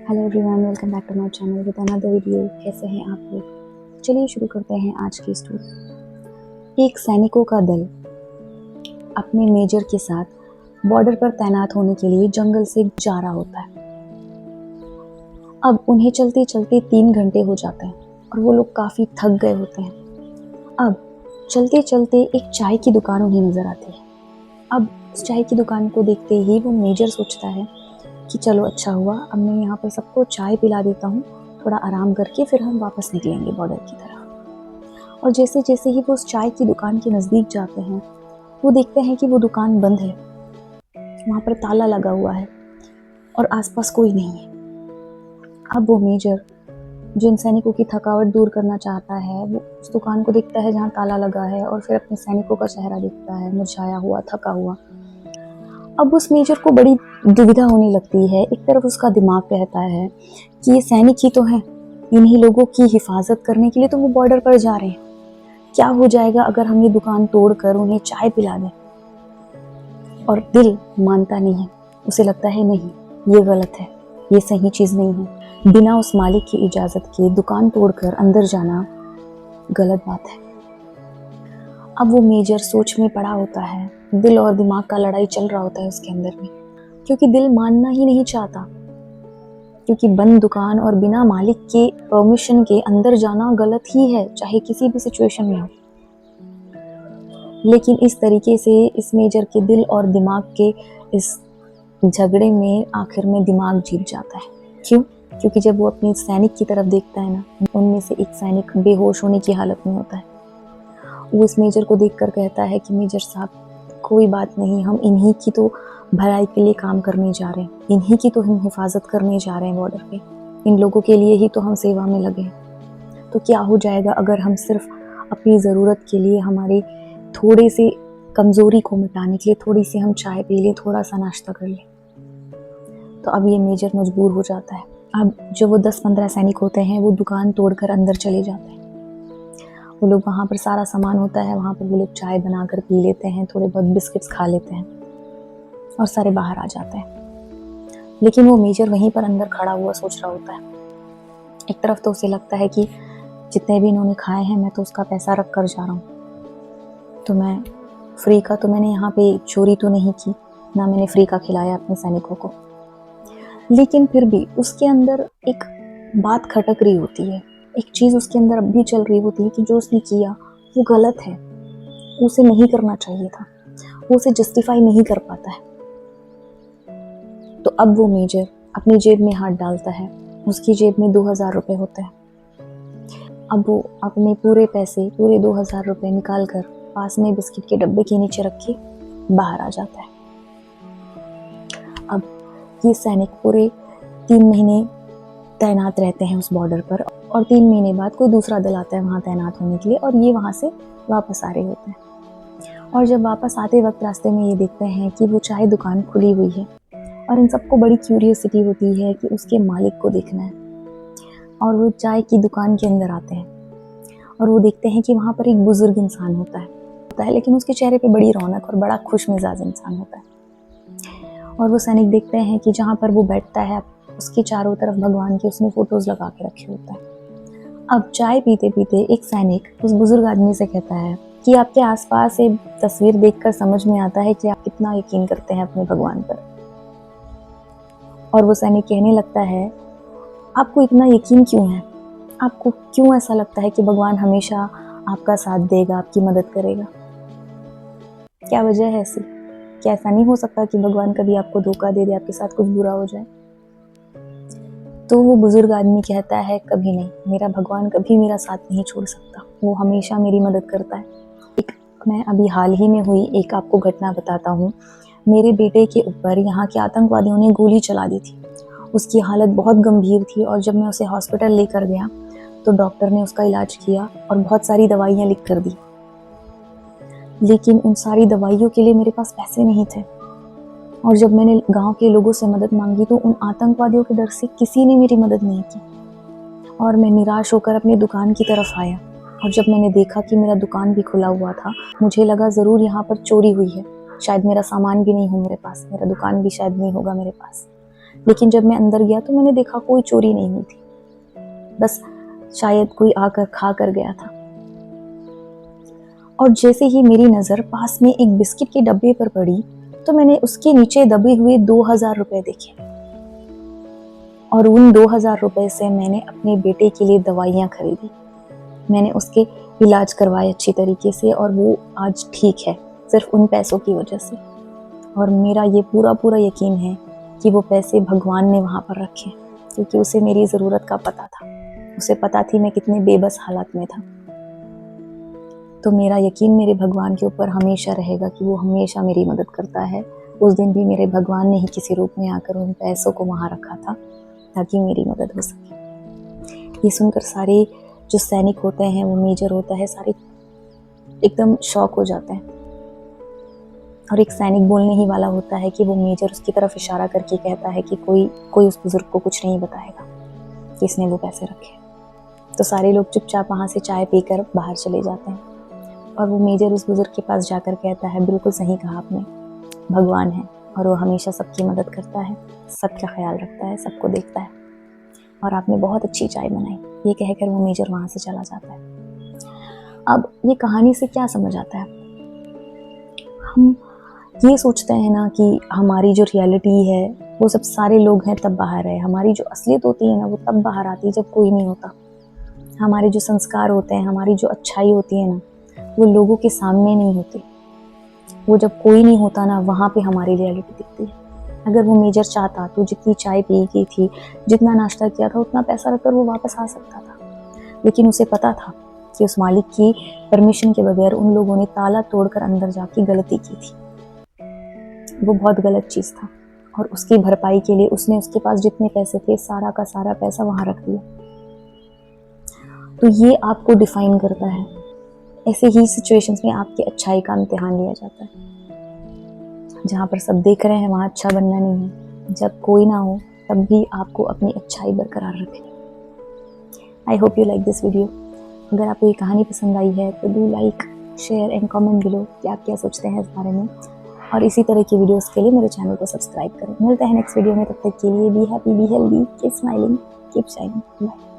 Hello everyone, welcome back to my channel with another video. कैसे हैं आप लोग? चलिए शुरू करते हैं आज की स्टोरी। एक सैनिकों का दल अपने मेजर के साथ बॉर्डर पर तैनात होने के लिए जंगल से जा रहा होता है। अब उन्हें चलते चलते 3 घंटे हो जाते हैं और वो लोग काफ़ी थक गए होते हैं। अब चलते चलते एक चाय की दुकान उन्हें नज़र आती है। अब उस चाय की दुकान को देखते ही वो मेजर सोचता है कि चलो अच्छा हुआ, अब मैं यहाँ पर सबको चाय पिला देता हूँ, थोड़ा आराम करके फिर हम वापस निकलेंगे बॉर्डर की तरफ। और जैसे जैसे ही वो उस चाय की दुकान के नज़दीक जाते हैं, वो देखते हैं कि वो दुकान बंद है, वहाँ पर ताला लगा हुआ है और आसपास कोई नहीं है। अब वो मेजर जिन सैनिकों की थकावट दूर करना चाहता है, वो उस दुकान को देखता है जहाँ ताला लगा है और फिर अपने सैनिकों का चेहरा देखता है, मुरझाया हुआ, थका हुआ। अब उस मेजर को बड़ी दुविधा होने लगती है। एक तरफ उसका दिमाग कहता है कि ये सैनिक ही तो हैं, इन्हीं लोगों की हिफाजत करने के लिए तो वो बॉर्डर पर जा रहे हैं। क्या हो जाएगा अगर हम ये दुकान तोड़कर उन्हें चाय पिला दें? और दिल मानता नहीं है, उसे लगता है नहीं, ये गलत है, ये सही चीज़ नहीं है। बिना उस मालिक की इजाज़त के दुकान तोड़कर अंदर जाना गलत बात है। अब वो मेजर सोच में पड़ा होता है, दिल और दिमाग का लड़ाई चल रहा होता है उसके अंदर में, क्योंकि दिल मानना ही नहीं चाहता, क्योंकि बंद दुकान और बिना मालिक के परमिशन के अंदर जाना गलत ही है, चाहे किसी भी सिचुएशन में हो। लेकिन इस तरीके से इस मेजर के दिल और दिमाग के इस झगड़े में आखिर में दिमाग जीत जाता है। क्यों? क्योंकि जब वो अपने सैनिक की तरफ देखता है ना, उनमें से एक सैनिक बेहोश होने की हालत में होता है। वो इस मेजर को देखकर कहता है कि मेजर साहब, कोई बात नहीं, हम इन्हीं की तो भलाई के लिए काम करने जा रहे हैं, इन्हीं की तो हम हिफाजत करने जा रहे हैं बॉर्डर पे, इन लोगों के लिए ही तो हम सेवा में लगे हैं। तो क्या हो जाएगा अगर हम सिर्फ अपनी ज़रूरत के लिए, हमारे थोड़े से कमज़ोरी को मिटाने के लिए थोड़ी सी हम चाय पी लें, थोड़ा सा नाश्ता कर लें? तो अब ये मेजर मजबूर हो जाता है। अब जो वो 10-15 सैनिक होते हैं, वो दुकान तोड़कर अंदर चले जाते हैं। वो लोग वहाँ पर सारा सामान होता है, वहाँ पर वो लोग चाय बनाकर पी लेते हैं, थोड़े बहुत बिस्किट्स खा लेते हैं और सारे बाहर आ जाते हैं। लेकिन वो मेजर वहीं पर अंदर खड़ा हुआ सोच रहा होता है। एक तरफ तो उसे लगता है कि जितने भी इन्होंने खाए हैं, मैं तो उसका पैसा रख कर जा रहा हूँ, तो मैं फ्री का तो मैंने यहाँ पे चोरी तो नहीं की, ना मैंने फ्री का खिलाया अपने सैनिकों को। लेकिन फिर भी उसके अंदर एक बात खटक रही होती है, एक चीज़ उसके अंदर अब भी चल रही होती है कि जो उसने किया वो गलत है, उसे नहीं करना चाहिए था, वो उसे जस्टिफाई नहीं कर पाता है। तो अब वो मेजर अपनी जेब में हाथ डालता है, उसकी जेब में 2000 रुपये होते हैं। अब वो अपने पूरे पैसे, पूरे 2000 रुपये निकाल कर पास में बिस्किट के डब्बे के नीचे रख के बाहर आ जाता है। अब ये सैनिक पूरे 3 महीने तैनात रहते हैं उस बॉर्डर पर, और 3 महीने बाद कोई दूसरा दल आता है वहाँ तैनात होने के लिए, और ये वहाँ से वापस आ रहे होते हैं। और जब वापस आते वक्त रास्ते में ये देखते हैं कि वो चाय दुकान खुली हुई है, और इन सबको बड़ी क्यूरियोसिटी होती है कि उसके मालिक को देखना है। और वो चाय की दुकान के अंदर आते हैं और वो देखते हैं कि वहाँ पर एक बुजुर्ग इंसान होता है, लेकिन उसके चेहरे पे बड़ी रौनक और बड़ा खुश मिजाज इंसान होता है। और वो सैनिक देखते हैं कि जहाँ पर वो बैठता है, उसके चारों तरफ भगवान के उसने फोटोज लगा के रखे होता है। अब चाय पीते पीते एक सैनिक उस बुजुर्ग आदमी से कहता है कि आपके आसपास एक तस्वीर देखकर समझ में आता है कि आप कितना यकीन करते हैं अपने भगवान पर। और वो सैनिक कहने लगता है, आपको इतना यकीन क्यों है? आपको क्यों ऐसा लगता है कि भगवान हमेशा आपका साथ देगा, आपकी मदद करेगा? क्या वजह है ऐसी? क्या ऐसा नहीं हो सकता कि भगवान कभी आपको धोखा दे दे, आपके साथ कुछ बुरा हो जाए? तो वो बुजुर्ग आदमी कहता है, कभी नहीं, मेरा भगवान कभी मेरा साथ नहीं छोड़ सकता, वो हमेशा मेरी मदद करता है। मैं अभी हाल ही में हुई एक आपको घटना बताता हूँ। मेरे बेटे के ऊपर यहाँ के आतंकवादियों ने गोली चला दी थी। उसकी हालत बहुत गंभीर थी और जब मैं उसे हॉस्पिटल लेकर गया तो डॉक्टर ने उसका इलाज किया और बहुत सारी दवाइयाँ लिख कर दी। लेकिन उन सारी दवाइयों के लिए मेरे पास पैसे नहीं थे, और जब मैंने गांव के लोगों से मदद मांगी तो उन आतंकवादियों के डर से किसी ने मेरी मदद नहीं की। और मैं निराश होकर अपनी दुकान की तरफ आया, और जब मैंने देखा कि मेरा दुकान भी खुला हुआ था, मुझे लगा ज़रूर यहाँ पर चोरी हुई है, शायद मेरा सामान भी नहीं हो मेरे पास, मेरा दुकान भी शायद नहीं होगा मेरे पास। लेकिन जब मैं अंदर गया तो मैंने देखा कोई चोरी नहीं हुई थी, बस शायद कोई आकर खा कर गया था। और जैसे ही मेरी नज़र पास में एक बिस्किट के डब्बे पर पड़ी तो मैंने उसके नीचे दबे हुए 2000 रुपए देखे, और उन 2000 रुपए से मैंने अपने बेटे के लिए दवाइयाँ खरीदी। मैंने उसके इलाज करवाए अच्छी तरीके से, और वो आज ठीक है सिर्फ उन पैसों की वजह से। और मेरा ये पूरा पूरा यकीन है कि वो पैसे भगवान ने वहाँ पर रखे, क्योंकि उसे मेरी ज़रूरत का पता था, उसे पता थी मैं कितने बेबस हालात में था। तो मेरा यकीन मेरे भगवान के ऊपर हमेशा रहेगा कि वो हमेशा मेरी मदद करता है। उस दिन भी मेरे भगवान ने ही किसी रूप में आकर उन पैसों को वहाँ रखा था ताकि मेरी मदद हो सके। ये सुनकर सारे जो सैनिक होते हैं, वो मेजर होता है, सारे एकदम शॉक हो जाते हैं। और एक सैनिक बोलने ही वाला होता है कि वो मेजर उसकी तरफ इशारा करके कहता है कि कोई उस बुजुर्ग को कुछ नहीं बताएगा कि इसने वो पैसे रखे। तो सारे लोग चुपचाप वहाँ से चाय पीकर बाहर चले जाते हैं, और वो मेजर उस बुजुर्ग के पास जाकर कहता है, बिल्कुल सही कहा आपने, भगवान है और वो हमेशा सबकी मदद करता है, सबका ख्याल रखता है, सबको देखता है, और आपने बहुत अच्छी चाय बनाई। ये कहकर वो मेजर वहाँ से चला जाता है। अब ये कहानी से क्या समझ आता है? हम ये सोचते हैं ना कि हमारी जो रियलिटी है वो सब सारे लोग हैं तब बाहर है, हमारी जो असलियत होती है ना वो तब बाहर आती है जब कोई नहीं होता। हमारे जो संस्कार होते हैं, हमारी जो अच्छाई होती है ना, वो लोगों के सामने नहीं होती। वो जब कोई नहीं होता ना, वहाँ पे हमारी रियलिटी दिखती है। अगर वो मेजर चाहता तो जितनी चाय पी की थी, जितना नाश्ता किया था, उतना पैसा रखकर वो वापस आ सकता था, लेकिन उसे पता था कि उस मालिक की परमिशन के बगैर उन लोगों ने ताला तोड़कर अंदर जाके गलती की थी। वो बहुत गलत चीज़ था, और उसकी भरपाई के लिए उसने उसके पास जितने पैसे थे सारा का सारा पैसा वहाँ रख दिया। तो ये आपको डिफाइन करता है। ऐसे ही सिचुएशंस में आपकी अच्छाई का इम्तिहान लिया जाता है। जहाँ पर सब देख रहे हैं वहाँ अच्छा बनना नहीं है, जब कोई ना हो तब भी आपको अपनी अच्छाई बरकरार रखनी। I hope you like this video. अगर आपको ये कहानी पसंद आई है तो do like, share and comment below कि आप क्या सोचते हैं इस बारे में, और इसी तरह की वीडियोस के लिए मेरे चैनल को सब्सक्राइब करें। मिलते हैं नेक्स्ट वीडियो में, तब तक के लिए be happy, be healthy, keep smiling, keep shining. Bye.